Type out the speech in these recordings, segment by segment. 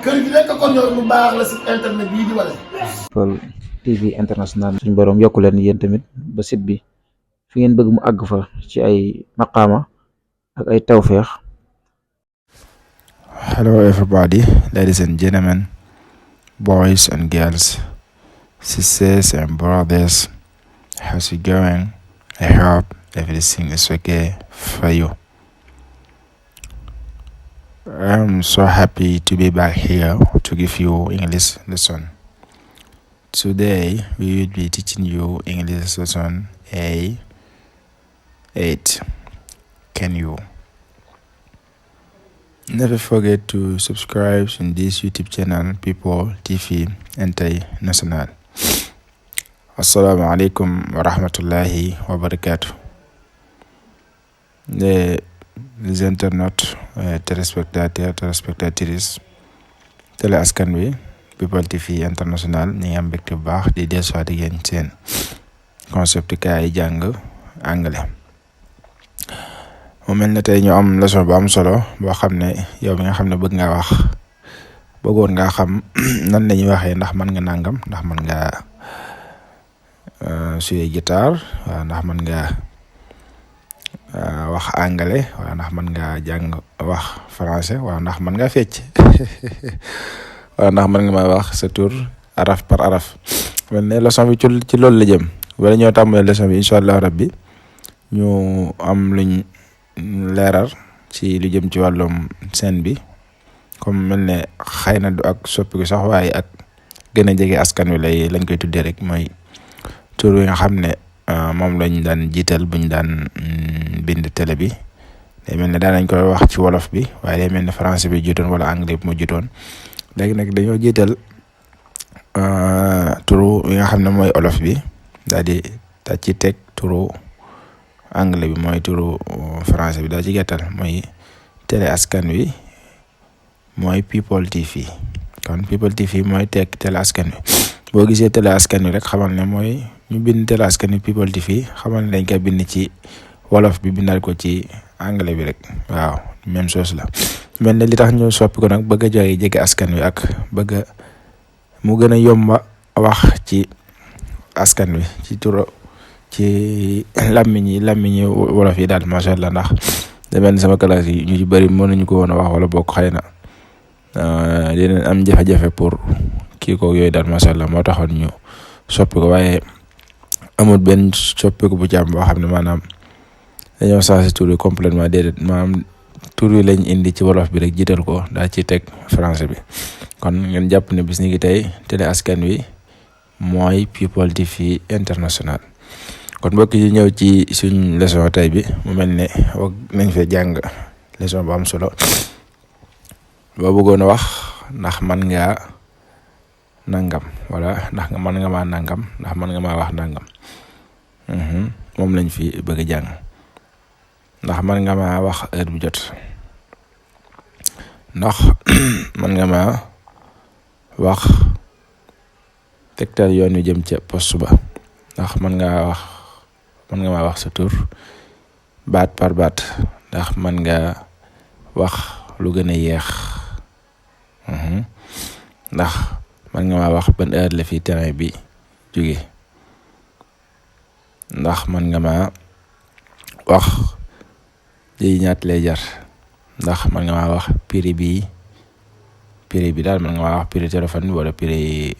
kër gi nekk kon ñoo lu baax la si internet bii di wane. People TV International suñ borom yokku leen yéen tamit ba site bi fi ngeen bëgg mu àgg fa ci ay maqaama ak ay tawféex. Hello everybody, ladies and gentlemen, boys and girls, sisters and brothers, how's it going? I hope everything is okay for you. I'm so happy to be back here to give you English lesson. Today we will be teaching you English lesson A8. Can you? Never forget to subscribe in this YouTube channel, People TV International. Assalamu alaikum wa rahmatullahi wa barakatuh. Les internautes, téléspectateurs, téléspectatrices, télé askan wi, People TV International ñi ngi am mbégte bu baax di dellusiwaat ak yéen seen concept kaay jàng anglais. mu mel ne tey ñu am leçon bu am solo boo xam ne yow mi nga xam ne bëggoon ngaa xam nan la ñuy waxee ndax mën nga nangam, ndax mën ngaa jouer guitare, waaw ndax mën nga wax anglais, waaw ndax mën nga jàng wax français, waaw ndax mën nga fecc waaw ndax mën nga ma wax sa tur araf par araf. mel ne leçon bi ci loolu la jëm. wala ñoo tàmbalee leçon bi incha allah rabbi ñu am luñ leeral ci lu jëm ci wàllum scène bi, comme mel ne xëy na du ak soppiku sax waaye ak gën a jege askan wi lañ koy tuddee rek, mooy tur wi nga xam ne moom lañ daan jiital buñ daan bind télé bi. day mel ne daan nañ koy wax ci wolof bi, waaye day mel ne français bi jiitoon wala anglais bi mu jiitoon. léegi nag dañoo jiital turu wi nga xam ne mooy olof bi daal di ci teg turu anglais bi mooy turu français bi daal ci gàttal mooy télé askan wi mooy People TV. kon People TV mooy teg télé askan wi. boo gisee télé askan wi rek xamal ne mooy ñu bind télé askan wi People TV, xamal ne dañ koy bind ci wolof bi bindal ko ci anglais bi rek. waaw même chose la. mel ne li tax ñu soppi ko nag bëgg a jege askan wi ak bëgg mu gën a yomba wax ci askan wi ci turu ci làmmiñi wolof yi daal, macha allah. ndax da mel ni sama classe yi ñu ci bëri mënuñu ko woon a wax, wala bokk xëy na dinañ am jafe-jafe pour kii ko yooyu daal, macha allah. moo taxoon ñu soppi ko, waaye amul benn soppiku bu ci am boo xam ne maanaam dañoo changé tur yi complètement, déedéet. maanaam tur yi lañ indi ci wolof bi rek jiital ko daal ci teg français bi. kon ngeen jàpp ne bis ni ki tey télé askan wi mooy People TV International. kon mbokk yi ñëw ci suñ leçon tey bi, mu mel ne nañ fee jàng leçon bu am solo. boo bëggoon a wax ndax mën ngaa nangam, wala ndax mën nga maa nangam, ndax mën nga maa wax nangam, moom lañ fi bëgg a jàng. ndax mën nga maa wax heure bu jot, ndax mën nga maa wax tegtal yoon wi jëm ca poste ba, ndax mën nga maa wax sa tur baat par baat, ndax mën nga wax lu gën a yeex, ndax mën nga maa wax ban heure la fi terrain bi jóge, ndax mën nga maa wax lii ñaat lay jar, ndax mën nga maa wax prix bi daal. mën nga maa wax prix téléphone bi, wala prix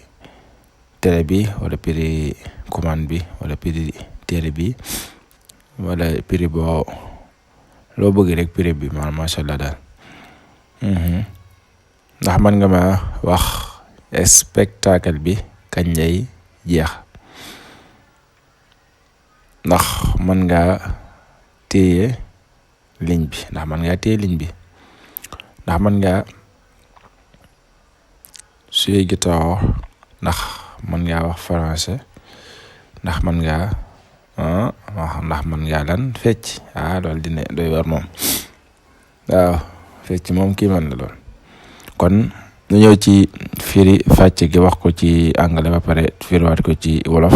télé bi, wala prix commande bi, wala prix téere bi, wala prix loo bëgg rek prix bi, maanaam macha allah daal. ndax mën nga ma wax spectacle bi kañ lay jeex, ndax mën nga téye ligne bi, ndax mën ngaa téye ligne bi, ndax mën nga jouer guitare, ndax mën ngaa wax français, ndax mën ngaa ndax mën ngaa lan fecc. loolu dina doy war moom. waaw fecc moom kii man la lool. kon ñu ñëw ci firi fàcc gi, wax ko ci anglais ba pare firiwaat ko ci wolof.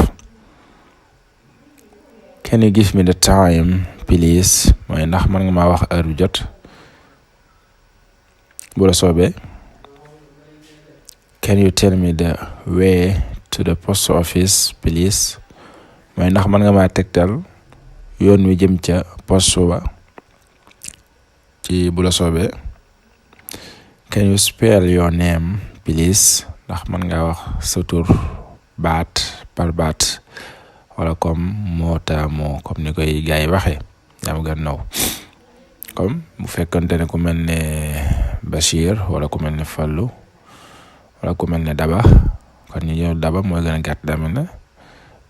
Can you give me the time please? mooy ndax mën nga maa wax heure bu jot bu la soobee. can you tell me the way to the post office please mooy ndax mën nga maa tegtal yoon wi jëm ca poste ba ci bu la soobee. Can you spell your name please ndax mën nga wax sa tur baat par baat wala comme mot à mot comme ni koy gars yi waxee yaa ma gën naw comme bu fekkante ne ku mel ne Bachir wala ku mel ne Fallou wala ku mel ne Daba kon ñu ñëw Daba mooy gën a gàtt damit na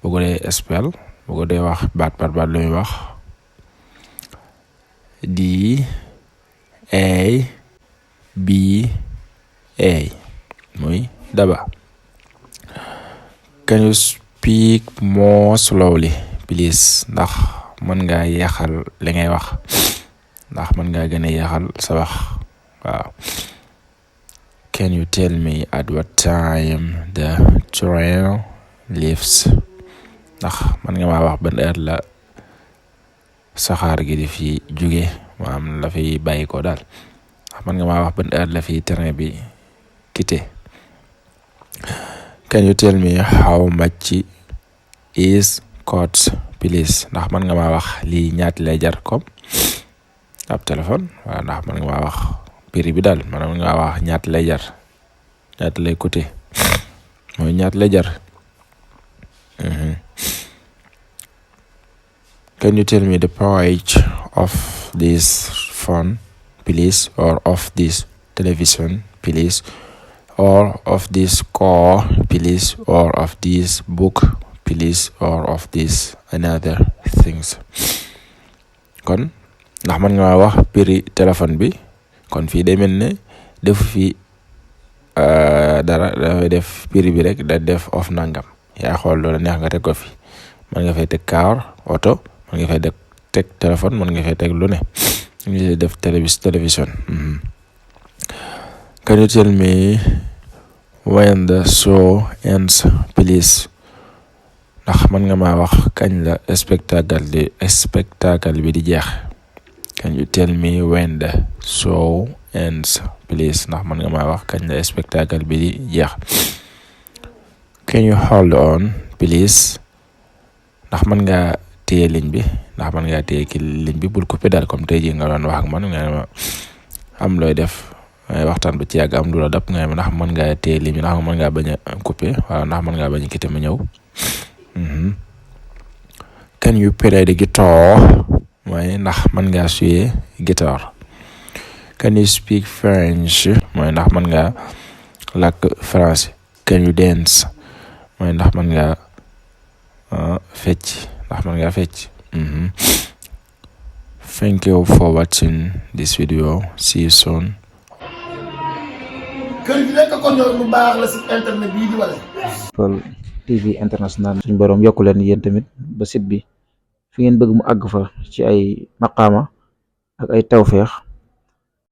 bu ko dee spell bu ko dee wax baat par baat lu muy wax DABA muy Daba. Can you speak more slowly please ndax mën nga yeexal li ngay wax ndax mën nga gën a yeexal sa wax waaw. Can you tell me at what time the train leaves ndax mën nga maa wax ban heure la saxaar gi di fi jóge maanaam la fi bàyyi ko daal ndax mën nga maa wax ban heure la fi train bi quitté. Can you tell me how much is cost please ndax mën nga maa wax lii ñaata lay jar comme ab téléphone wala ndax mën nga maa wax prix bi daal maanaam mën nga maa wax ñaata lay jar ñaata lay coûter mooy ñaata lay jar. Can you tell me the price of this phone please or of this television please or of this car please or of this book please or of this another things kon ndax mën nga wax prix téléphone bi kon fii day mel ne defu fi dara dafay def prix bi rek da def of nangam yaa xool loola neex nga teg ko fi mën nga fay teg car oto mën nga fay teg téléphone mën nga fay teg lu ne ñu def télévision. Can you tell me when the show ends please ndax mën nga maa wax kañ la spectacle bi di jeex. Can you tell me when the show ends please ndax mën nga maa wax kañ la spectacle bi di jeex. Can you hold on please ndax mën nga téye ligne bi ndax mën ngaa téye ki ligne bi bul coupé daal comme tey jii nga doon wax ak man nga ma am looy def waxtaan ba ci yàgg am lu la dab nga ndax mën ngaa téye ligne bi ndax mën ngaa bañ a coupé wala ndax mën ngaa bañ a quitté ma ñëw. Can you play the guitar mooy ndax mën ngaa jouer guitare. Can you speak French mooy ndax mën ngaa làkk français. Can you dance mooy ndax mën ngaa fecc ndax mën ngaa fecc. Thank you for watching this video. See you soon. kër gi nekk kon ñoom lu baax la si internet bii di wane. Fall TV international suñ borom yokku leen yéen tamit ba site bi fi ngeen bëgg mu àgg fa ci ay maqaama ak ay tawféex